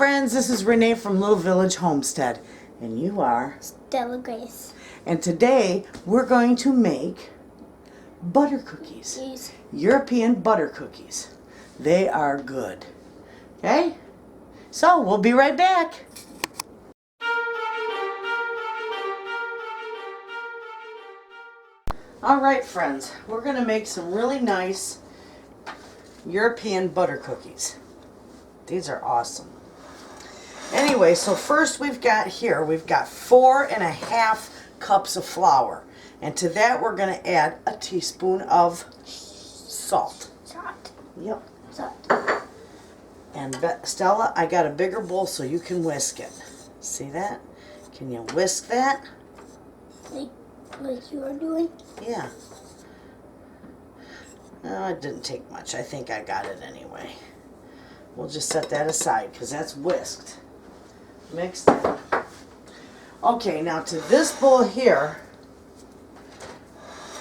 friends, this is Renee from Little Village Homestead, and you are Stella Grace. And today we're going to make butter cookies. Yes. European butter cookies. They are good. Okay? So we'll be right back. Alright friends, we're going to make some really nice European butter cookies. These are awesome. Anyway, so first we've got 4.5 cups of flour. And to that we're going to add a teaspoon of salt. Salt. Yep. Salt. And Stella, I got a bigger bowl so you can whisk it. See that? Can you whisk that? Like you are doing? Yeah. No, it didn't take much. I think I got it anyway. We'll just set that aside because that's whisked. Mixed in. Okay, now to this bowl here,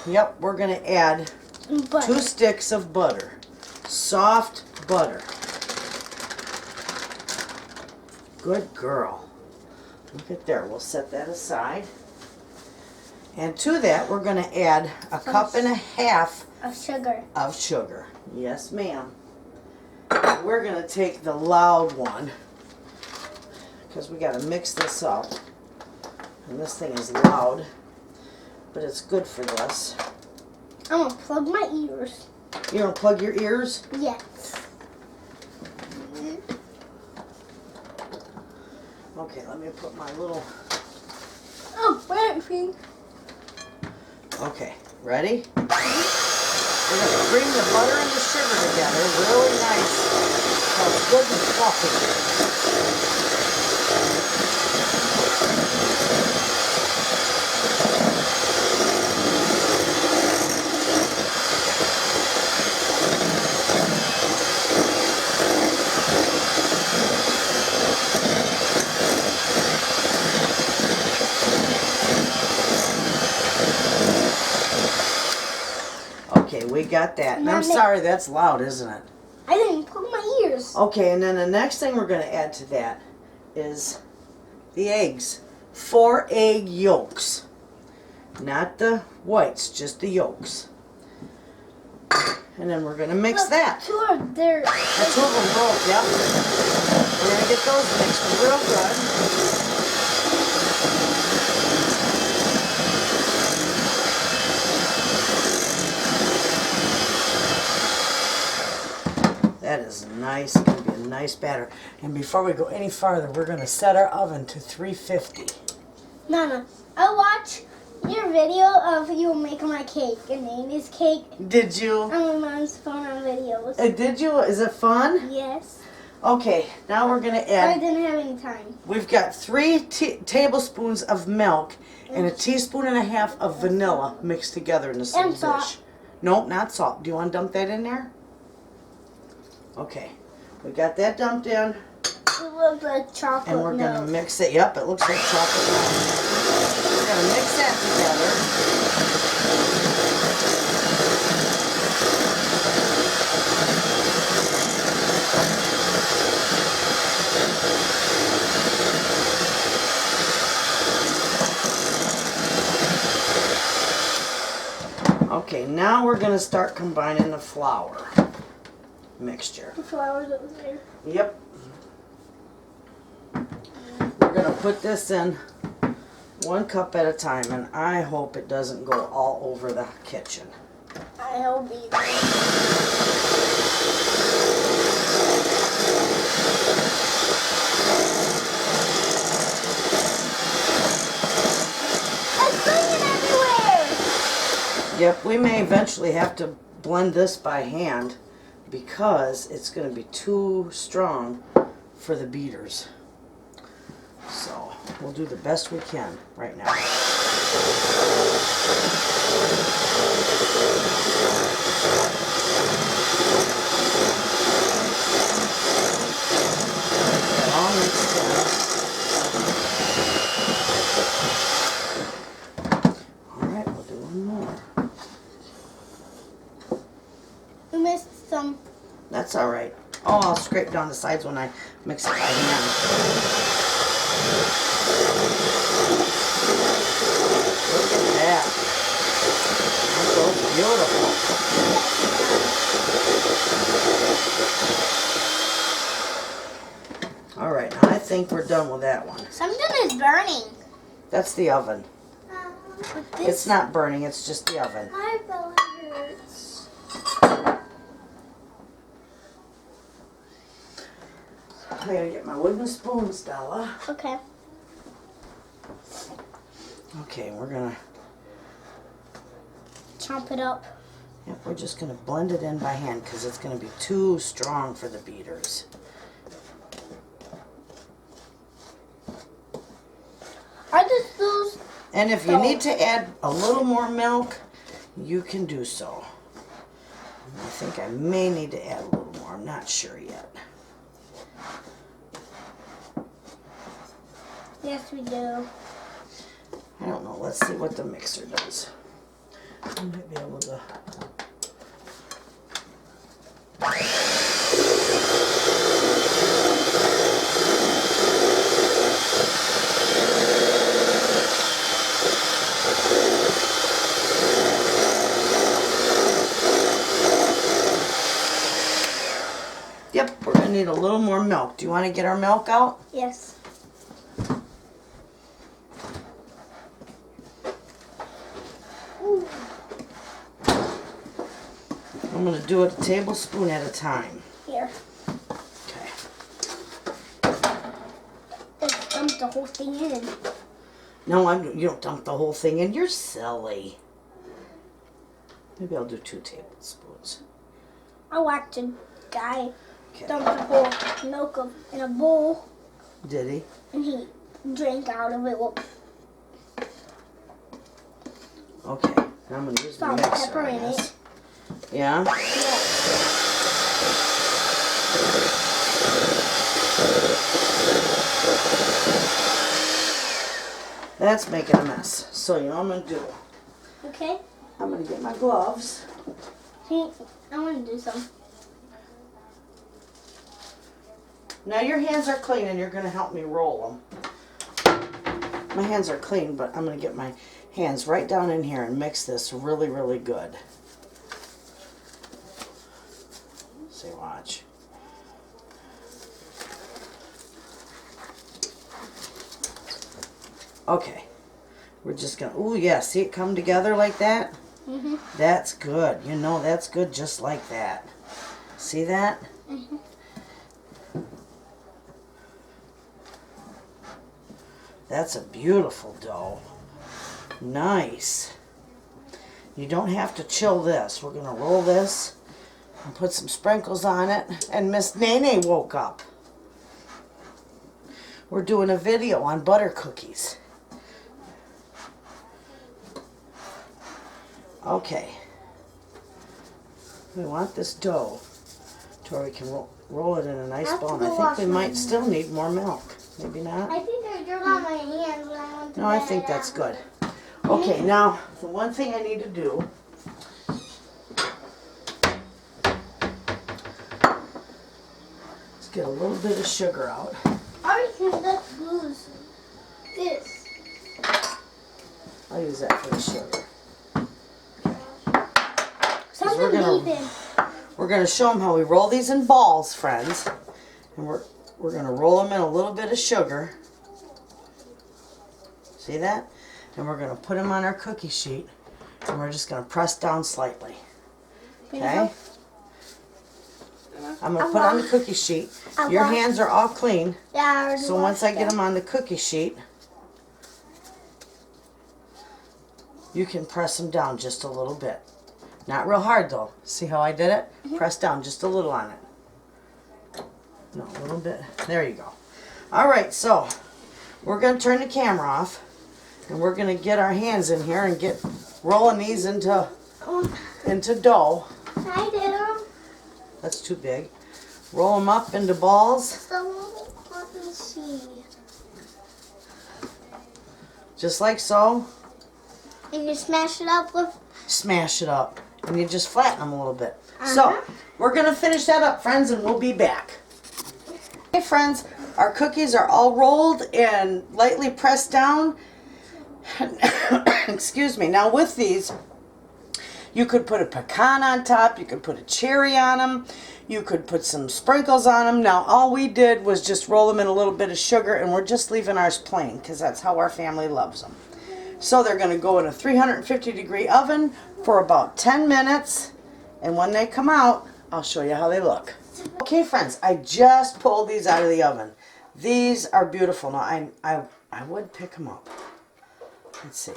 yep, we're going to add Butter. 2 sticks of butter. Soft butter. Good girl. Look at there. We'll set that aside. And to that, we're going to add a cup and a half of sugar. Of sugar. Yes, ma'am. We're going to take the loud one because we got to mix this up. And this thing is loud, but it's good for this. I'm going to plug my ears. You want to plug your ears? Yes. Okay, let me put my little... Oh, wait. Okay, ready? We're going to bring the butter and the sugar together really nice so it's good and fluffy. Okay, we got that. And I'm sorry, that's loud, isn't it? I didn't plug my ears. Okay, and then the next thing we're going to add to that is the eggs. 4 egg yolks. Not the whites, just the yolks. And then we're going to mix that. 2 of there. 2 of them broke, yep. We're going to get those mixed real good. That is nice. It's going to be a nice batter. And before we go any farther, we're going to set our oven to 350. Nana, I watched your video of you making my cake. Your name is Cake. Did you? On my mom's phone on videos. Did you? Is it fun? Yes. Okay, now we're going to I add... didn't have any time. We've got 3 tablespoons of milk and a teaspoon and a half of vanilla mixed together in this little dish. Nope, not salt. Do you want to dump that in there? Okay, we got that dumped in. It looks like chocolate and we're milk. going to mix it. Yep, it looks like chocolate milk. We're going to mix that together. Okay, now we're going to start combining the flour mixture. The flour's over there. Yep. We're going to put this in 1 cup at a time, and I hope it doesn't go all over the kitchen. I hope you do. It's going everywhere! Yep, we may eventually have to blend this by hand because it's going to be too strong for the beaters. So we'll do the best we can right now. All mixed in. All right, we'll do one more. We missed some. That's all right. Oh, I'll scrape down the sides when I Mix it by hand. Look at that. That goes beautiful. All right, now I think we're done with that one. Something is burning. That's the oven. But this, It's not burning, it's just the oven. my belly hurts. I gotta get my wooden spoon, Stella. Okay. Okay, we're gonna, Chomp it up. yep, we're just gonna blend it in by hand because it's gonna be too strong for the beaters. Are just those? And if you need to add a little more milk, you can do so. I think I may need to add a little more. I'm not sure yet. Yes, we do. I don't know. Let's see what the mixer does. I might be able to. Yep, we're gonna need a little more milk. Do you want to get our milk out? Yes. Ooh. I'm gonna do it a tablespoon at a time. Here. Okay. Let's dump the whole thing in. No, you don't dump the whole thing in. You're silly. Maybe I'll do 2 tablespoons. I watched a guy Okay. dump the whole milk in a bowl, Did he? and he drank out of it. Well, Okay. Now I'm gonna use my found mixer. pepper I in guess. it. Yeah. That's making a mess. So you know what I'm gonna do? Okay. I'm gonna get my gloves. See, I want to do some. Now your hands are clean and you're gonna help me roll them. My hands are clean, but I'm gonna get my hands right down in here and mix this really, really good. See, watch. Okay. We're just gonna, ooh yeah, see it come together like that? Mhm. That's good. You know that's good just like that. See that? Mhm. That's a beautiful dough. Nice. You don't have to chill this. We're gonna roll this and put some sprinkles on it. And Miss Nene woke up. We're doing a video on butter cookies. Okay. We want this dough to where we can roll it in a nice I have to ball. And go I think wash we my might hands. still need more milk. Maybe not. I think I dirt on my hands when I went to No, I bed. think that's good. Okay, now the one thing I need to do is get a little bit of sugar out. Or you can just use this. I'll use that for the sugar. Something we're gonna- beeping. We're going to show them how we roll these in balls, friends. And we're going to roll them in a little bit of sugar. See that? And we're going to put them on our cookie sheet. And we're just going to press down slightly. Okay? I'm going to put on the cookie sheet. Your hands are all clean. Yeah, I already So once I washed get them on the cookie sheet, you can press them down just a little bit. Not real hard though. See how I did it? Press down just a little on it. No, a little bit. There you go. All right, so we're going to turn the camera off. And we're going to get our hands in here and get rolling these into dough. I did them. That's too big. Roll them up into balls. So let me see. Just like so. And you smash it up with. Smash it up. And you just flatten them a little bit. So, we're going to finish that up, friends, and we'll be back. If friends, our cookies are all rolled and lightly pressed down. Excuse me. Now with these, you could put a pecan on top. You could put a cherry on them. You could put some sprinkles on them. Now all we did was just roll them in a little bit of sugar, and we're just leaving ours plain because that's how our family loves them. So they're going to go in a 350-degree oven for about 10 minutes. And when they come out, I'll show you how they look. Okay, friends, I just pulled these out of the oven. These are beautiful. Now, I would pick them up. Let's see.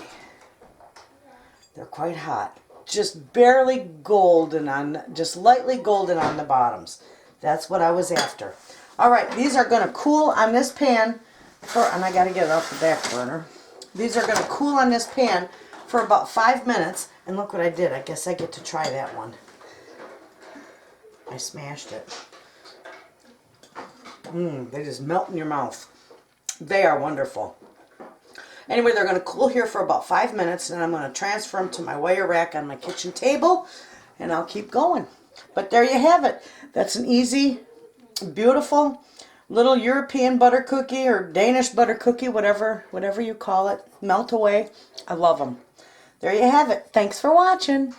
They're quite hot. Just barely golden on, just lightly golden on the bottoms. That's what I was after. All right, these are going to cool on this pan and I got to get it off the back burner. These are going to cool on this pan for about 5 minutes. And look what I did. I guess I get to try that one. I smashed it. They just melt in your mouth. They are wonderful. Anyway, they're going to cool here for about 5 minutes, and I'm going to transfer them to my wire rack on my kitchen table, and I'll keep going. But there you have it. That's an easy, beautiful little European butter cookie or Danish butter cookie, whatever you call it. Melt away. I love them. There you have it. Thanks for watching.